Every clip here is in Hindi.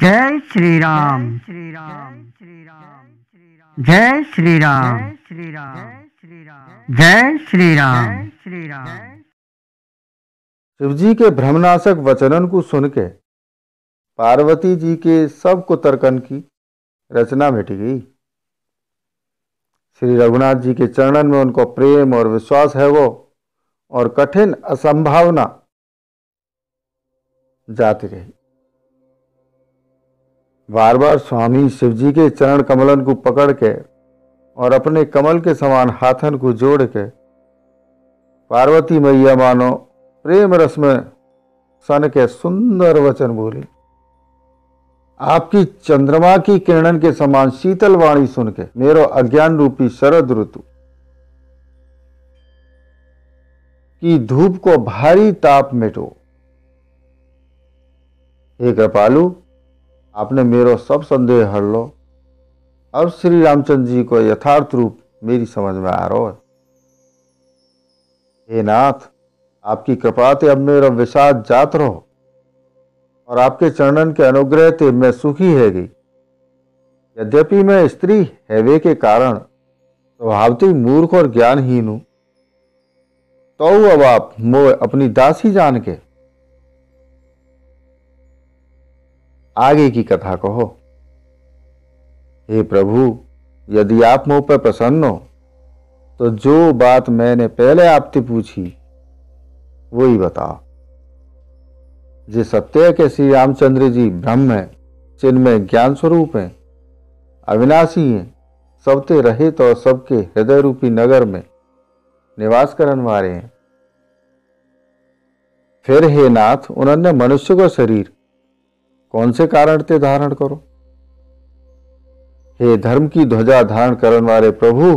जय श्री राम। जय श्री राम। जय श्री राम। जय श्री राम। शिव जी के भ्रमनाशक वचनन को सुन के पार्वती जी के सब कुतर्कन की रचना मिट गई। श्री रघुनाथ जी के चरणन में उनको प्रेम और विश्वास है वो, और कठिन असंभावना जाती रही। बार बार स्वामी शिव जी के चरण कमलन को पकड़ के और अपने कमल के समान हाथन को जोड़ के पार्वती मैया मानो प्रेम रस में सन के सुंदर वचन बोली। आपकी चंद्रमा की किरणन के समान शीतल वाणी सुन के मेरो अज्ञान रूपी शरद ऋतु की धूप को भारी ताप मिटो। हे कृपालु, आपने मेरो सब संदेह हर लो। अब श्री रामचंद्र जी को यथार्थ रूप मेरी समझ में आ रहा है। हे नाथ, आपकी कृपा ते अब मेरा विषाद जात रहो, और आपके चरणन के अनुग्रह ते मैं सुखी है गई। यद्यपि मैं स्त्री हैवे के कारण स्वभावती मूर्ख और ज्ञानहीन हूं, तो अब आप मोह अपनी दासी जान के आगे की कथा कहो। हे प्रभु, यदि आप मुझ पर प्रसन्न हो तो जो बात मैंने पहले आपसे पूछी वो ही बताओ। जे सत्य है कि श्री रामचंद्र जी ब्रह्म है, चिन्मय ज्ञान स्वरूप हैं, अविनाशी हैं, सबते रहित और सबके हृदय रूपी नगर में निवास करने वाले हैं। फिर हे नाथ, उन्होंने मनुष्य को शरीर कौन से कारण ते धारण करो। हे धर्म की ध्वजा धारण करने वाले प्रभु,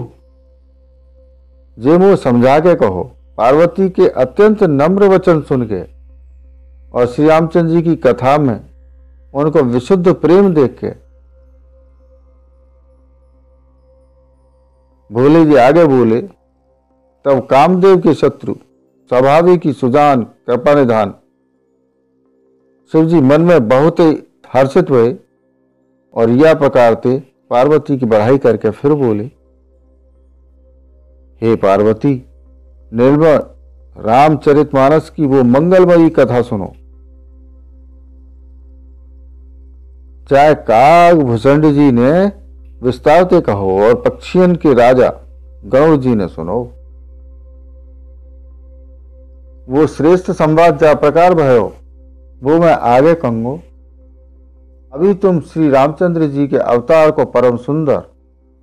जे मुझे समझा के कहो। पार्वती के अत्यंत नम्र वचन सुन के और श्री रामचंद्र जी की कथा में उनको विशुद्ध प्रेम देख के भोले जी आगे बोले। तब कामदेव के शत्रु स्वभावी की सुजान कृपा निधान शिव जी मन में बहुत ही हर्षित हुए, और यह प्रकार थे पार्वती की बढ़ाई करके फिर बोले। हे पार्वती, निर्मल रामचरितमानस की वो मंगलमयी कथा सुनो। चाहे काग भूषण जी ने विस्तार से कहो और पक्षियन के राजा गरुड़ जी ने सुनो। वो श्रेष्ठ संवाद जा प्रकार भयो, वो मैं आगे कहूंगा। अभी तुम श्री रामचंद्र जी के अवतार को परम सुंदर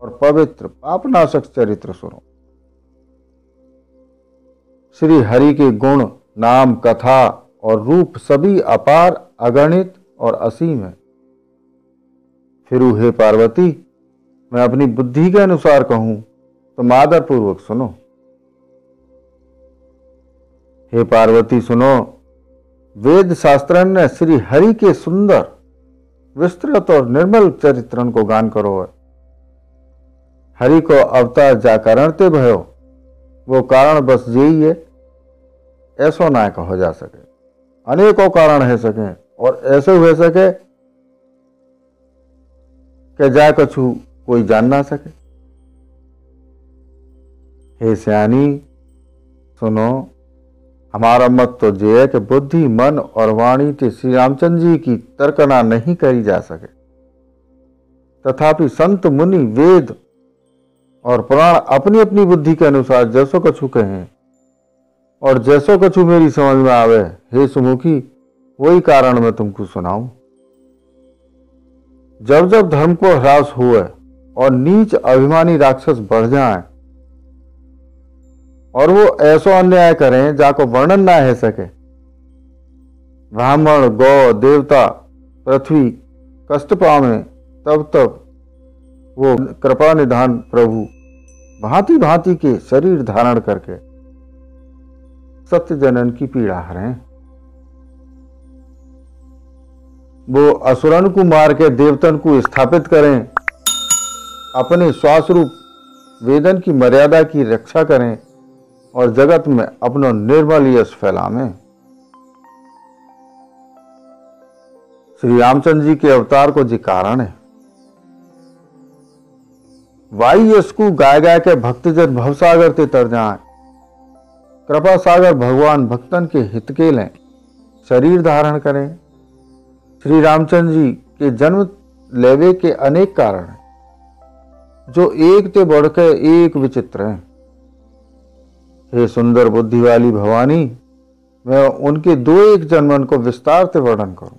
और पवित्र पापनाशक चरित्र सुनो। श्री हरि के गुण, नाम, कथा और रूप सभी अपार, अगणित और असीम है। फिर हे पार्वती, मैं अपनी बुद्धि के अनुसार कहूं तो आदर पूर्वक सुनो। हे पार्वती सुनो, वेद शास्त्र ने श्री हरि के सुंदर, विस्तृत और निर्मल चरित्रन को गान करो है। हरि को अवतार जा कारणते भयो, वो कारण बस यही है, ऐसो ना कहो जा सके। अनेकों कारण है सके, और ऐसे हुए सके कि जा कछु कोई जान ना सके। हे सियानी सुनो, हमारा मत तो ये है कि बुद्धि, मन और वाणी से श्री रामचंद्र जी की तर्कना नहीं करी जा सके। तथापि संत, मुनि, वेद और पुराण अपनी अपनी बुद्धि के अनुसार जैसो कछु कहें, और जैसो कछु मेरी समझ में आवे, हे सुमुखी, वही कारण मैं तुमको सुनाऊं। जब जब धर्म को ह्रास हुए और नीच अभिमानी राक्षस बढ़ जाएं, और वो ऐसो अन्याय करें जाको वर्णन ना है सके, ब्राह्मण, गौ, देवता, पृथ्वी कष्ट पावे, तब तब वो कृपा निधान प्रभु भांति भांति के शरीर धारण करके सत्य जनन की पीड़ा हरें। वो असुरन को मार के देवतन को स्थापित करें, अपने स्वास्वरूप वेदन की मर्यादा की रक्षा करें, और जगत में अपनो निर्मल यश फैलावें। श्री रामचंद्र जी के अवतार को जी कारण है। वाई यश को गाय गाय के भक्तजन भवसागर ते तर जाए। कृपा सागर भगवान भक्तन के हित के लें शरीर धारण करें। श्री रामचंद्र जी के जन्म लेवे के अनेक कारण हैं, जो एक ते बढ़कर एक विचित्र हैं। हे सुंदर बुद्धि वाली भवानी, मैं उनके दो एक जन्मन को विस्तार से वर्णन करूं।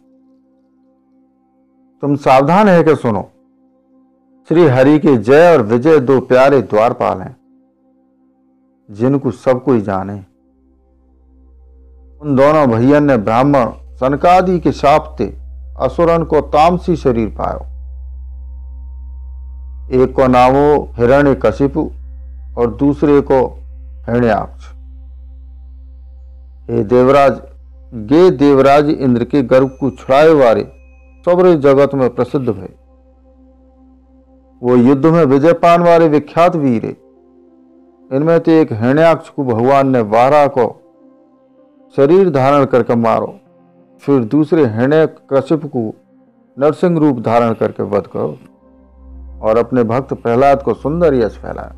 तुम सावधान है कि सुनो। श्री हरि के जय और विजय दो प्यारे द्वारपाल हैं, जिनको सब कोई जाने। उन दोनों भैया ने ब्राह्मण सनकादि के शाप से असुरन को तामसी शरीर पायो। एक को नामो हिरण्यकशिपु और दूसरे को हिरण्याक्ष। हे देवराज, गे देवराज इंद्र के गर्भ को छुड़ाए वाले सबरे जगत में प्रसिद्ध भय। वो युद्ध में विजय पाने वाले विख्यात वीर है। इनमें तो एक हिरण्याक्ष को भगवान ने वारा को शरीर धारण करके मारो, फिर दूसरे हिरण्यकशिप को नरसिंह रूप धारण करके वध करो और अपने भक्त प्रहलाद को सुंदर यश फैलाए।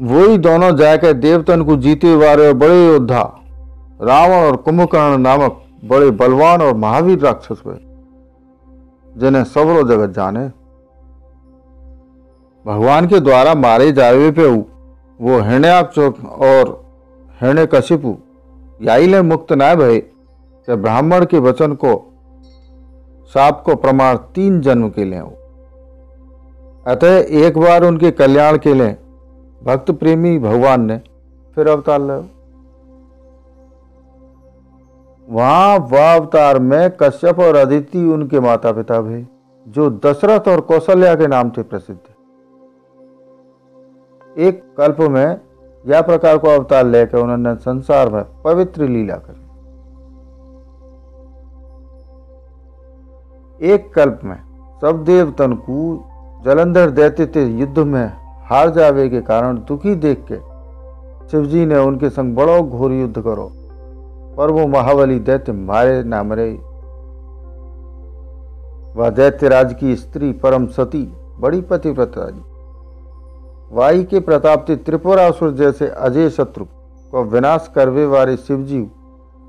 वही दोनों जाकर देवतन को जीते वाले बड़े योद्धा रावण और कुंभकर्ण नामक बड़े बलवान और महावीर राक्षस हुए, जिन्हें सबरो जगत जाने। भगवान के द्वारा मारे जावे पे वो हिरण्याक्ष और हिरण्यकशिपु याइले मुक्त न भय कि ब्राह्मण के वचन को शाप को प्रमाण 3 जन्म के लिए हो। अतः एक बार उनके कल्याण के लिए भक्त प्रेमी भगवान ने फिर अवतार लिया। वहां वह अवतार में कश्यप और अदिति उनके माता पिता भी, जो दशरथ और कौशल्या के नाम से प्रसिद्ध है। एक कल्प में यह प्रकार को अवतार लेकर उन्होंने संसार में पवित्र लीला करी। एक कल्प में सब देवतन को जलंधर दैत्य थे युद्ध में हार जावे के कारण दुखी देख के शिवजी ने उनके संग बड़ो घोर युद्ध करो, पर वो महाबली दैत्य मारे ना मरे। वह दैत्यराज की स्त्री परम सती बड़ी पतिव्रता जी वाई के प्रताप से त्रिपुरासुर जैसे अजय शत्रु को विनाश करवे वाले शिवजी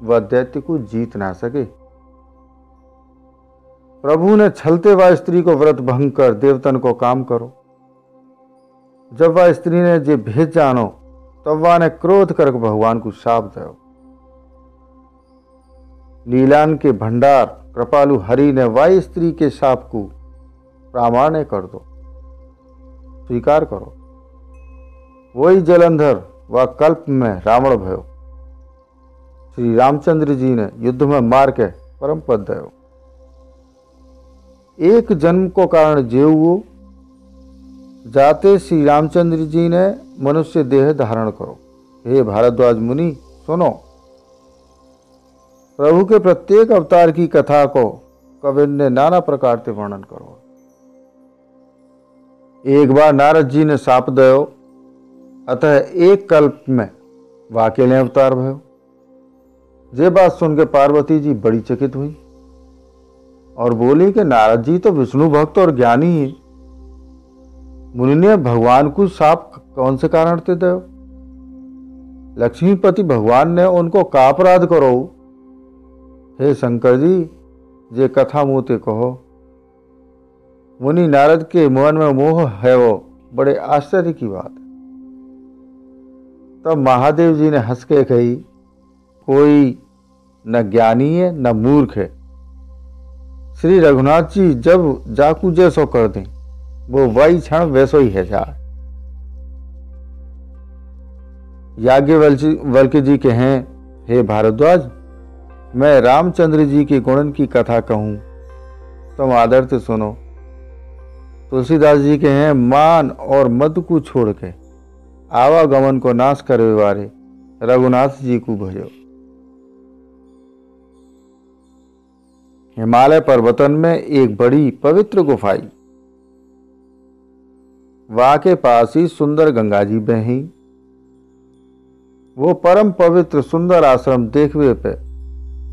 वह दैत्य को जीत ना सके। प्रभु ने छलते वह स्त्री को व्रत भंग कर देवतन को काम करो। जब वह स्त्री ने जे भेद जानो, तब वह ने क्रोध कर भगवान को शाप दो। लीलान के भंडार कृपालु हरि ने वाई स्त्री के शाप को प्रामाण्य कर दो, स्वीकार करो। वही जलंधर व कल्प में रावण भयो। श्री रामचंद्र जी ने युद्ध में मार के परम पद दयो। एक जन्म को कारण जेऊ जाते श्री रामचंद्र जी ने मनुष्य देह धारण करो। हे भारद्वाज मुनि सुनो, प्रभु के प्रत्येक अवतार की कथा को कबीर ने नाना प्रकार से वर्णन करो। एक बार नारद जी ने शाप दयो, अतः एक कल्प में वाकेले अवतार भयो। ये बात सुनकर पार्वती जी बड़ी चकित हुई और बोली कि नारद जी तो विष्णु भक्त और ज्ञानी है, मुनि ने भगवान को शाप कौन से कारण से दो? लक्ष्मीपति भगवान ने उनको का अपराध करो? हे शंकर जी, ये कथा मुँह कहो। मुनि नारद के मन में मोह है, वो बड़े आश्चर्य की बात है। तब महादेव जी ने हंस के कही, कोई न ज्ञानी है न मूर्ख है। श्री रघुनाथ जी जब जाकू जैसो कर दें, वो वही क्षण वैसो ही है जाए। याज्ञवल्क्य जी के हैं, हे भारद्वाज, मैं रामचंद्र जी के गुणन की कथा कहूं, तुम आदर से सुनो। तुलसीदास जी के हैं, मान और मद को छोड़ के आवागमन को नाश करे वाले रघुनाथ जी को भजो। हिमालय पर्वतन में एक बड़ी पवित्र गुफाई, वहां के पास ही सुंदर गंगा जी बही। वो परम पवित्र सुंदर आश्रम देखने पे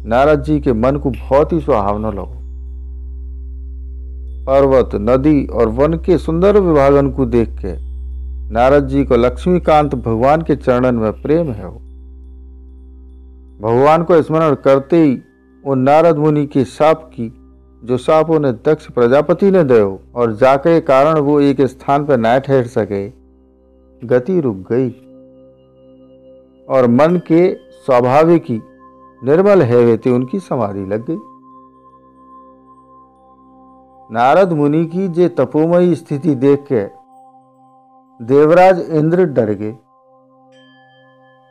नारद जी के मन को बहुत ही सुहावना लगा। पर्वत, नदी और वन के सुंदर विभाजन को देख के नारद जी को लक्ष्मीकांत भगवान के चरणन में प्रेम है। भगवान को स्मरण करते ही वो नारद मुनि के शाप की, जो शाप उन्हें दक्ष प्रजापति ने दयो और जाके कारण वो एक स्थान पर न ठहर सके, गति रुक गई और मन के स्वाभाविक ही निर्मल हैवेते उनकी समाधि लग गई। नारद मुनि की जे तपोमयी स्थिति देख के देवराज इंद्र डर गए।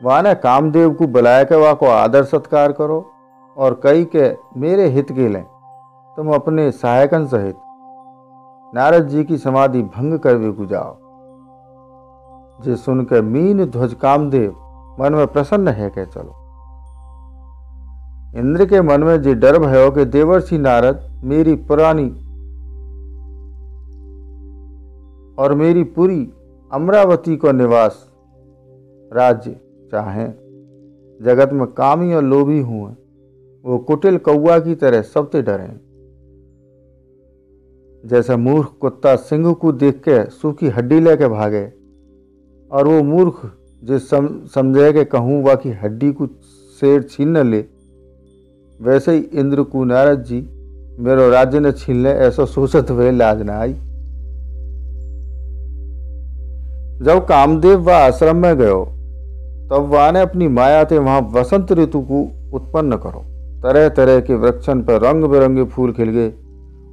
वहां ने कामदेव को बुलाया के वहां को आदर सत्कार करो और कही के मेरे हित के लिए तुम अपने सहायकन सहित नारद जी की समाधि भंग करवे को जाओ। जे सुन के मीन ध्वज कामदेव मन में प्रसन्न है के चलो। इंद्र के मन में जे डर भयो कि देवर्षि नारद मेरी पुरानी और मेरी पूरी अमरावती को निवास राज्य चाहे, जगत में कामी और लोभी हुए, वो कुटिल कौआ की तरह सबसे डरे। जैसे मूर्ख कुत्ता सिंह को देख के सूखी हड्डी लेके भागे और वो मूर्ख जो समझे के कहूँ वा की हड्डी को शेर छीन न ले, वैसे ही इंद्र को नारद जी मेरो राज्य ने छीन ले ऐसा सोचत हुए लाज न आई। जब कामदेव वह आश्रम में गयो तब वह ने अपनी माया से वहां वसंत ऋतु को उत्पन्न करो। तरह तरह के वृक्षन पर रंग बिरंगे फूल खिल गए,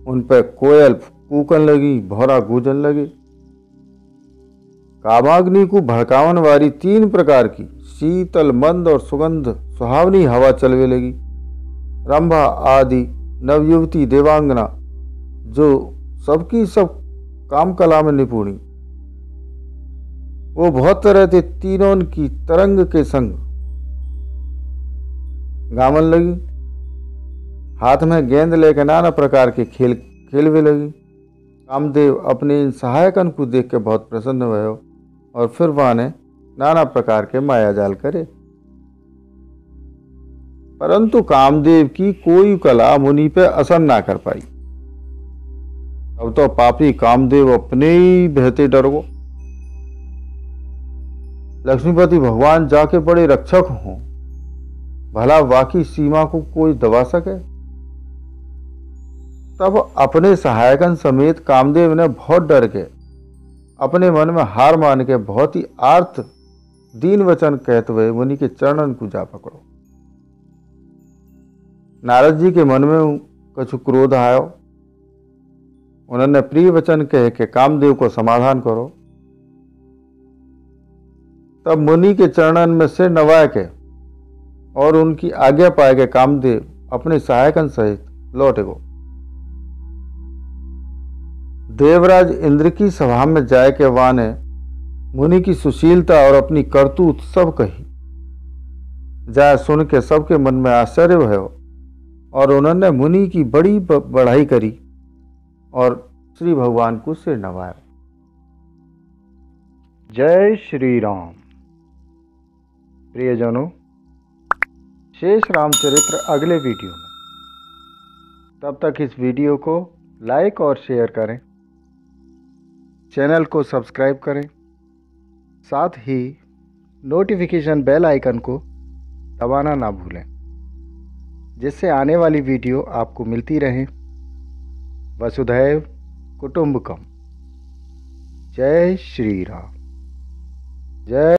उन पर कोयल कूकन लगी, भौरा गूंजन लगे। कामाग्नि को भड़कावन वाली 3 प्रकार की शीतल मंद और सुगंध सुहावनी हवा चलवे लगी। रंभा आदि नवयुवती देवांगना जो सबकी सब काम कला में निपुणी, वो बहुत तरह के तीनों की तरंग के संग गामन लगी। हाथ में गेंद लेकर नाना प्रकार के खेल खेलवे लगी। कामदेव अपने इन सहायकन को देख के बहुत प्रसन्न हुए और फिर वहां ने नाना प्रकार के माया जाल करे। परंतु कामदेव की कोई कला मुनि पे असर ना कर पाई। अब तो पापी कामदेव अपने ही बहते डर गो। लक्ष्मीपति भगवान जाके बड़े रक्षक हों, भला वाकी सीमा को कोई दबा सके। तब अपने सहायकन समेत कामदेव ने बहुत डर के अपने मन में हार मान के बहुत ही आर्त दीन वचन कहते हुए मुनि के चरणन को जा पकड़ो। नारद जी के मन में कुछ क्रोध आयो। उन्होंने प्रिय वचन कह के कामदेव को समाधान करो। तब मुनि के चरणन में सिर नवाए के और उनकी आज्ञा पाए के कामदेव अपने सहायकन सहित लौटे गो। देवराज इंद्र की सभा में जाए के वहां ने मुनि की सुशीलता और अपनी करतूत सब कही। जाए सुन के सबके मन में आश्चर्य भयो और उन्होंने मुनि की बड़ी बढ़ाई करी और श्री भगवान को सिर नवाया। जय श्री राम। प्रियजनों, शेष रामचरित्र अगले वीडियो में। तब तक इस वीडियो को लाइक और शेयर करें, चैनल को सब्सक्राइब करें, साथ ही नोटिफिकेशन बेल आइकन को दबाना ना भूलें, जिससे आने वाली वीडियो आपको मिलती रहे। वसुधैव कुटुंबकम। जय श्री राम। जय